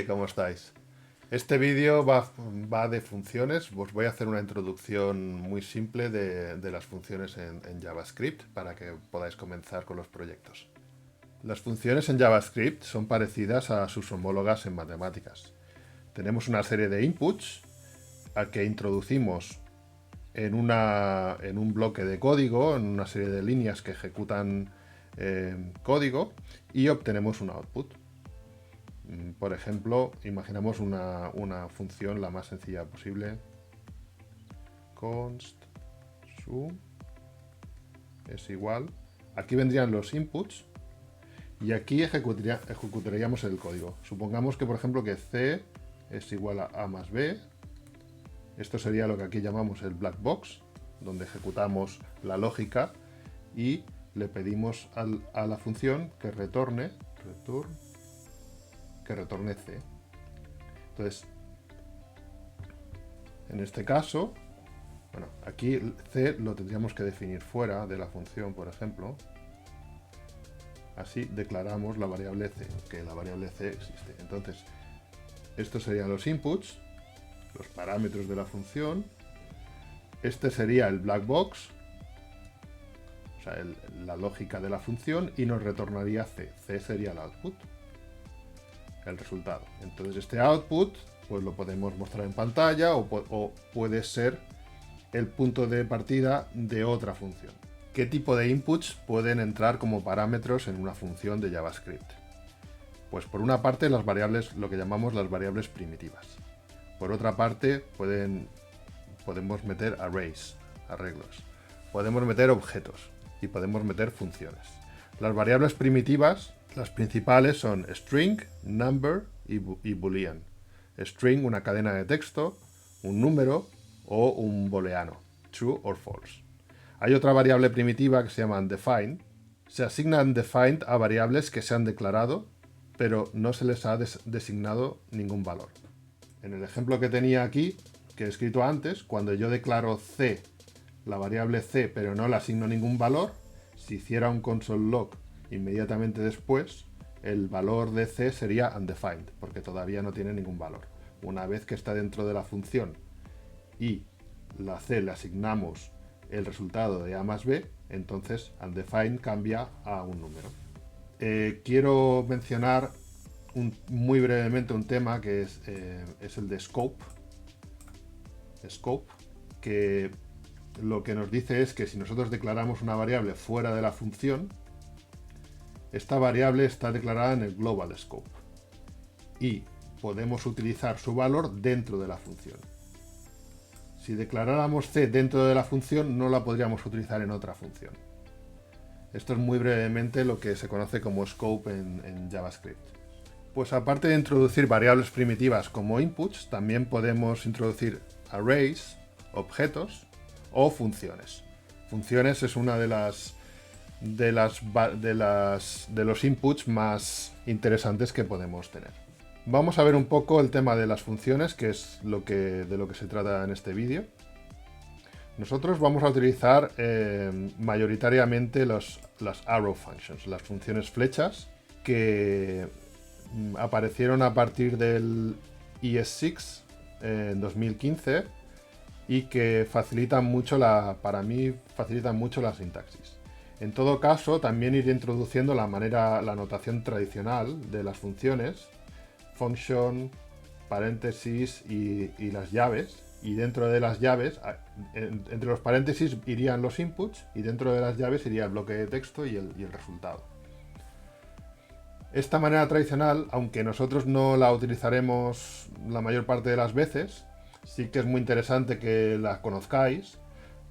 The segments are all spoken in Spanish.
¿Cómo estáis? Este vídeo va de funciones. Os voy a hacer una introducción muy simple de las funciones en JavaScript para que podáis comenzar con los proyectos. Las funciones en JavaScript son parecidas a sus homólogas en matemáticas. Tenemos una serie de inputs al que introducimos en un bloque de código, en una serie de líneas que ejecutan código, y obtenemos un output. Por ejemplo, imaginamos una función la más sencilla posible. Const sum es igual. Aquí vendrían los inputs y aquí ejecutaríamos el código. Supongamos que, por ejemplo, que C es igual a A más B. Esto sería lo que aquí llamamos el black box, donde ejecutamos la lógica y le pedimos a la función que retorne C. Entonces, en este caso, bueno, aquí C lo tendríamos que definir fuera de la función, por ejemplo. Así declaramos la variable C, que la variable C existe. Entonces, estos serían los inputs, los parámetros de la función. Este sería el black box, o sea, la lógica de la función, y nos retornaría C. C sería el output, el resultado. Entonces este output pues lo podemos mostrar en pantalla o puede ser el punto de partida de otra función. ¿Qué tipo de inputs pueden entrar como parámetros en una función de JavaScript? Pues por una parte las variables, lo que llamamos las variables primitivas. Por otra parte podemos meter arrays, arreglos. Podemos meter objetos y podemos meter funciones. Las variables primitivas, las principales son string, number y boolean. String, una cadena de texto, un número o un booleano, true or false. Hay otra variable primitiva que se llama undefined. Se asigna undefined a variables que se han declarado, pero no se les ha designado ningún valor. En el ejemplo que tenía aquí, que he escrito antes, cuando yo declaro C, la variable C, pero no le asigno ningún valor, si hiciera un console log inmediatamente después, el valor de C sería undefined, porque todavía no tiene ningún valor. Una vez que está dentro de la función y la C le asignamos el resultado de A más B, entonces undefined cambia a un número. Quiero mencionar muy brevemente un tema que es el de scope. Scope, que lo que nos dice es que si nosotros declaramos una variable fuera de la función, esta variable está declarada en el global scope y podemos utilizar su valor dentro de la función. Si declaráramos C dentro de la función, no la podríamos utilizar en otra función. Esto es muy brevemente lo que se conoce como scope en JavaScript. Pues aparte de introducir variables primitivas como inputs, también podemos introducir arrays, objetos o funciones. Funciones es una de los inputs más interesantes que podemos tener. Vamos a ver un poco el tema de las funciones, que es de lo que se trata en este vídeo. Nosotros vamos a utilizar mayoritariamente las arrow functions, las funciones flechas, que aparecieron a partir del ES6 en 2015 y que facilitan mucho para mí facilitan mucho la sintaxis. En todo caso, también iré introduciendo la notación tradicional de las funciones, function, paréntesis y las llaves. Y dentro de las llaves, entre los paréntesis irían los inputs y dentro de las llaves iría el bloque de texto y el resultado. Esta manera tradicional, aunque nosotros no la utilizaremos la mayor parte de las veces, sí que es muy interesante que la conozcáis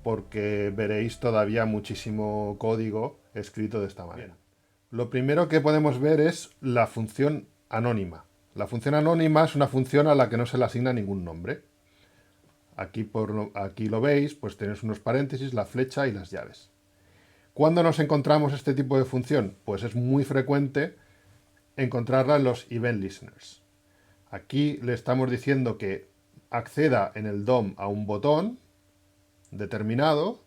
porque veréis todavía muchísimo código escrito de esta manera. Lo primero que podemos ver es la función anónima. La función anónima es una función a la que no se le asigna ningún nombre. Aquí lo veis, pues tenéis unos paréntesis, la flecha y las llaves. ¿Cuándo nos encontramos este tipo de función? Pues es muy frecuente encontrarla en los event listeners. Aquí le estamos diciendo que acceda en el DOM a un botón determinado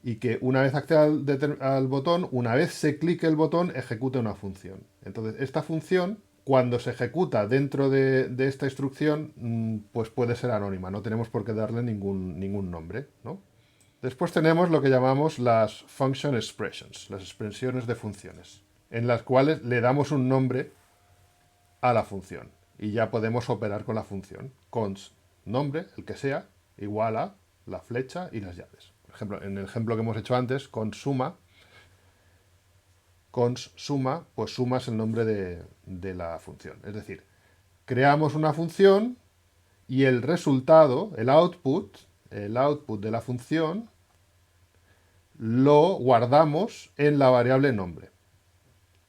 y que una vez acceda al botón, una vez se clique el botón, ejecute una función. Entonces, esta función cuando se ejecuta dentro de esta instrucción, pues puede ser anónima, no tenemos por qué darle ningún nombre, ¿no? Después tenemos lo que llamamos las function expressions, las expresiones de funciones, en las cuales le damos un nombre a la función y ya podemos operar con la función. Const nombre, el que sea, igual a la flecha y las llaves. Por ejemplo, en el ejemplo que hemos hecho antes, const suma, pues suma es el nombre de la función. Es decir, creamos una función y el resultado, el output de la función, lo guardamos en la variable nombre.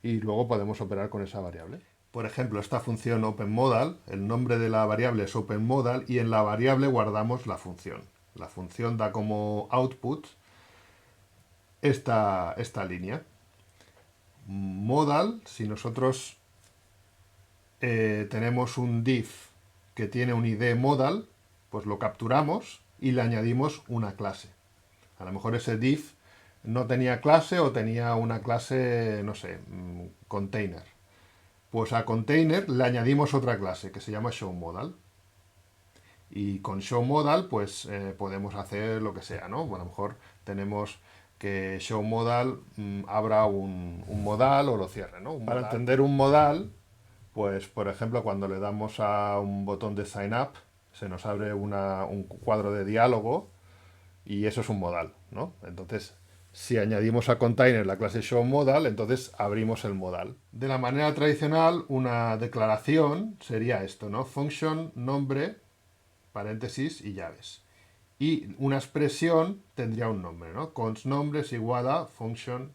Y luego podemos operar con esa variable. Por ejemplo, esta función openModal, el nombre de la variable es openModal y en la variable guardamos la función. La función da como output esta línea. Modal, si nosotros tenemos un div que tiene un id modal, pues lo capturamos y le añadimos una clase. A lo mejor ese div no tenía clase o tenía una clase, no sé, container. Pues a container le añadimos otra clase que se llama showModal. Y con showModal pues podemos hacer lo que sea, ¿no? Bueno, a lo mejor tenemos que showModal abra un modal o lo cierre, ¿no? Para entender un modal, pues por ejemplo cuando le damos a un botón de sign up se nos abre un cuadro de diálogo y eso es un modal, ¿no? Entonces, si añadimos a container la clase showModal, entonces abrimos el modal. De la manera tradicional, una declaración sería esto, ¿no? Function, nombre, paréntesis y llaves. Y una expresión tendría un nombre, ¿no? Const nombre es igual a function,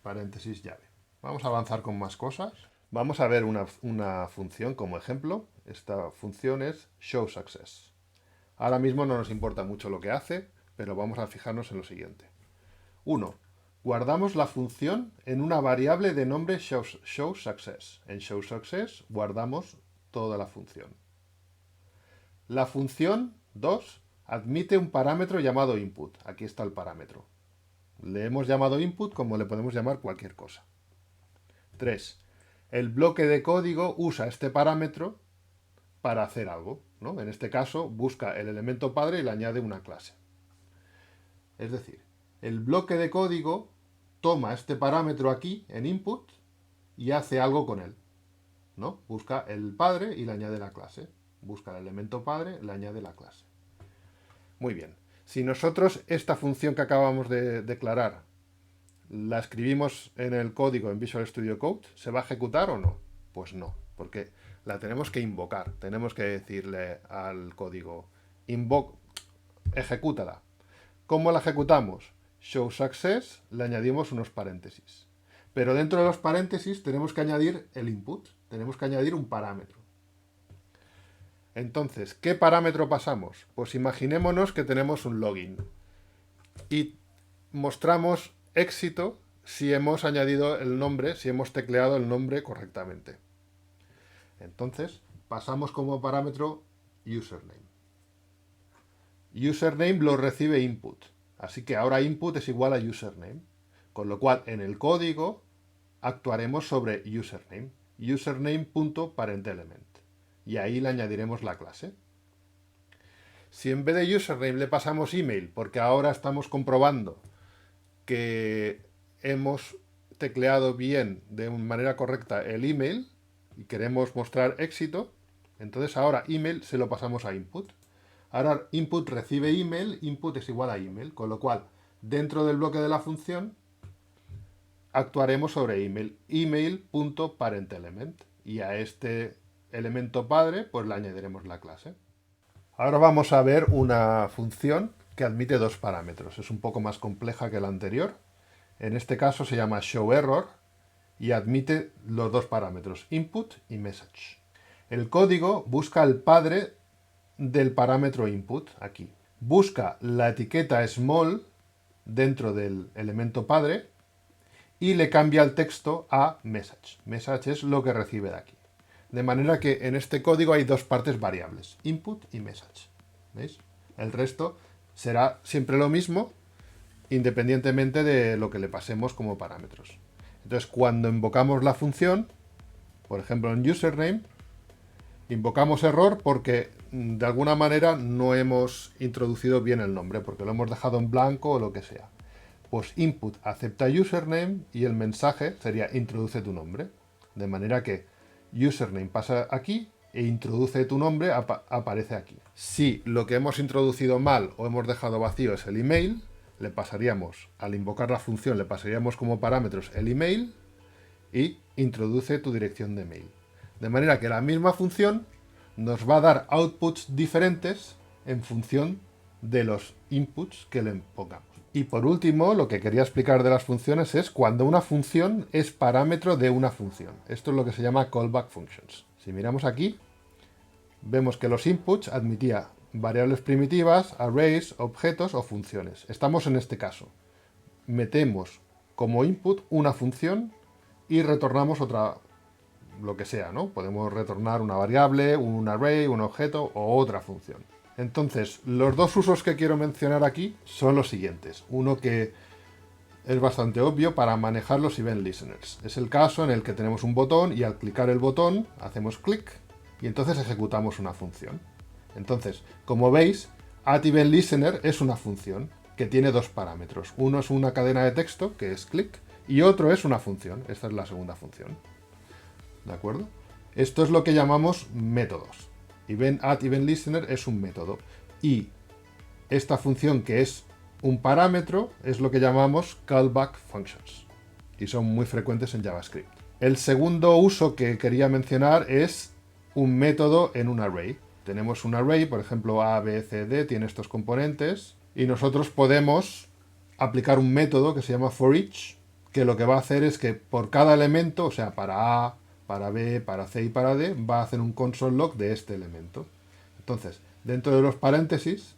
paréntesis, llave. Vamos a avanzar con más cosas. Vamos a ver una función como ejemplo. Esta función es showSuccess. Ahora mismo no nos importa mucho lo que hace, pero vamos a fijarnos en lo siguiente. 1. Guardamos la función en una variable de nombre showSuccess. En showSuccess guardamos toda la función. La función 2 admite un parámetro llamado input. Aquí está el parámetro. Le hemos llamado input como le podemos llamar cualquier cosa. 3. El bloque de código usa este parámetro para hacer algo, ¿no? En este caso, busca el elemento padre y le añade una clase. Es decir, el bloque de código toma este parámetro aquí en input y hace algo con él, ¿no? Busca el padre y le añade la clase. Busca el elemento padre, le añade la clase. Muy bien. Si nosotros esta función que acabamos de declarar la escribimos en el código en Visual Studio Code, ¿se va a ejecutar o no? Pues no, porque la tenemos que invocar. Tenemos que decirle al código, ejecútala. ¿Cómo la ejecutamos? ShowSuccess, le añadimos unos paréntesis. Pero dentro de los paréntesis tenemos que añadir el input, tenemos que añadir un parámetro. Entonces, ¿qué parámetro pasamos? Pues imaginémonos que tenemos un login y mostramos éxito si hemos añadido el nombre, si hemos tecleado el nombre correctamente. Entonces, pasamos como parámetro username. Username lo recibe input, así que ahora input es igual a username, con lo cual en el código actuaremos sobre username, username.parentElement, y ahí le añadiremos la clase. Si en vez de username le pasamos email, porque ahora estamos comprobando que hemos tecleado bien de manera correcta el email y queremos mostrar éxito, entonces ahora email se lo pasamos a input. Ahora input recibe email, input es igual a email, con lo cual dentro del bloque de la función actuaremos sobre email, email.parentElement, y a este elemento padre pues le añadiremos la clase. Ahora vamos a ver una función que admite dos parámetros. Es un poco más compleja que la anterior. En este caso se llama showError y admite los dos parámetros, input y message. El código busca el padre del parámetro input, aquí. Busca la etiqueta small dentro del elemento padre y le cambia el texto a message. Message es lo que recibe de aquí. De manera que en este código hay dos partes variables, input y message. ¿Veis? El resto será siempre lo mismo, independientemente de lo que le pasemos como parámetros. Entonces, cuando invocamos la función, Por ejemplo, en username invocamos error porque de alguna manera no hemos introducido bien el nombre, porque lo hemos dejado en blanco o lo que sea. Pues input acepta username y el mensaje sería introduce tu nombre. De manera que username pasa aquí e introduce tu nombre aparece aquí. Si lo que hemos introducido mal o hemos dejado vacío es el email, le pasaríamos, al invocar la función, le pasaríamos como parámetros el email y introduce tu dirección de mail. De manera que la misma función nos va a dar outputs diferentes en función de los inputs que le pongamos. Y por último, lo que quería explicar de las funciones es cuando una función es parámetro de una función. Esto es lo que se llama callback functions. Si miramos aquí, vemos que los inputs admitía variables primitivas, arrays, objetos o funciones. Estamos en este caso. Metemos como input una función y retornamos otra, lo que sea, ¿no? Podemos retornar una variable, un array, un objeto o otra función. Entonces, los dos usos que quiero mencionar aquí son los siguientes. Uno que es bastante obvio para manejar los event listeners. Es el caso en el que tenemos un botón y al clicar el botón hacemos clic y entonces ejecutamos una función. Entonces, como veis, addEventListener es una función que tiene dos parámetros. Uno es una cadena de texto, que es click, y otro es una función. Esta es la segunda función. ¿De acuerdo? Esto es lo que llamamos métodos. addEventListener es un método. Y esta función, que es un parámetro, es lo que llamamos callback functions. Y son muy frecuentes en JavaScript. El segundo uso que quería mencionar es un método en un array. Tenemos un array, por ejemplo, A, B, C, D, tiene estos componentes, y nosotros podemos aplicar un método que se llama forEach, que lo que va a hacer es que por cada elemento, o sea, para A, para B, para C y para D, va a hacer un console log de este elemento. Entonces, dentro de los paréntesis,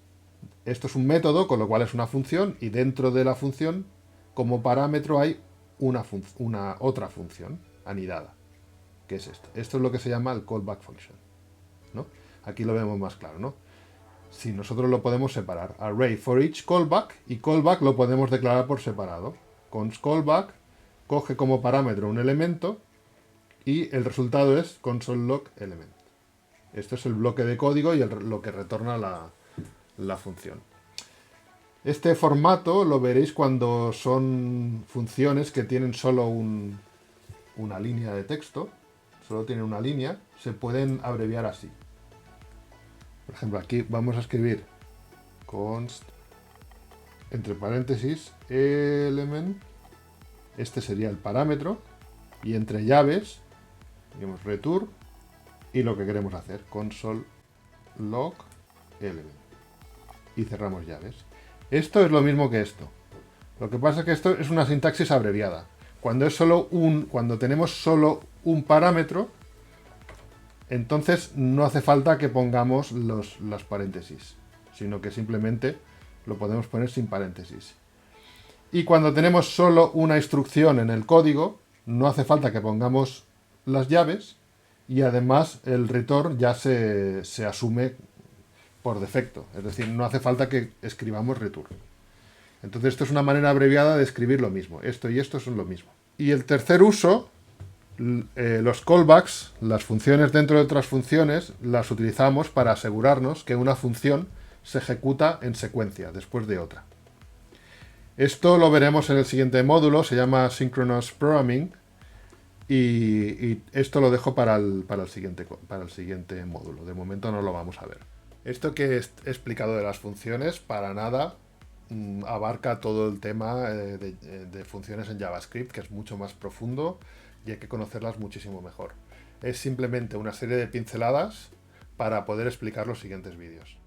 esto es un método, con lo cual es una función, y dentro de la función, como parámetro, hay una otra función anidada, que es esto. Esto es lo que se llama el callback function, ¿no? Aquí lo vemos más claro, ¿no? Si nosotros lo podemos separar. Array for each callback, y callback lo podemos declarar por separado. Const callback coge como parámetro un elemento y el resultado es console log element. Esto es el bloque de código y lo que retorna la función. Este formato lo veréis cuando son funciones que tienen solo una línea de texto. Solo tienen una línea. Se pueden abreviar así. Por ejemplo, aquí vamos a escribir const, entre paréntesis, element, este sería el parámetro, y entre llaves, digamos, return, y lo que queremos hacer, console log element. Y cerramos llaves. Esto es lo mismo que esto. Lo que pasa es que esto es una sintaxis abreviada. Cuando tenemos solo un parámetro, entonces no hace falta que pongamos los paréntesis, sino que simplemente lo podemos poner sin paréntesis. Y cuando tenemos solo una instrucción en el código, no hace falta que pongamos las llaves, y además el return ya se asume por defecto. Es decir, no hace falta que escribamos return. Entonces esto es una manera abreviada de escribir lo mismo. Esto y esto son lo mismo. Y el tercer uso, los callbacks, las funciones dentro de otras funciones, las utilizamos para asegurarnos que una función se ejecuta en secuencia, después de otra. Esto lo veremos en el siguiente módulo, se llama Synchronous Programming, y esto lo dejo para el siguiente módulo. De momento no lo vamos a ver. Esto que he explicado de las funciones, para nada abarca todo el tema de funciones en JavaScript, que es mucho más profundo y hay que conocerlas muchísimo mejor. Es simplemente una serie de pinceladas para poder explicar los siguientes vídeos.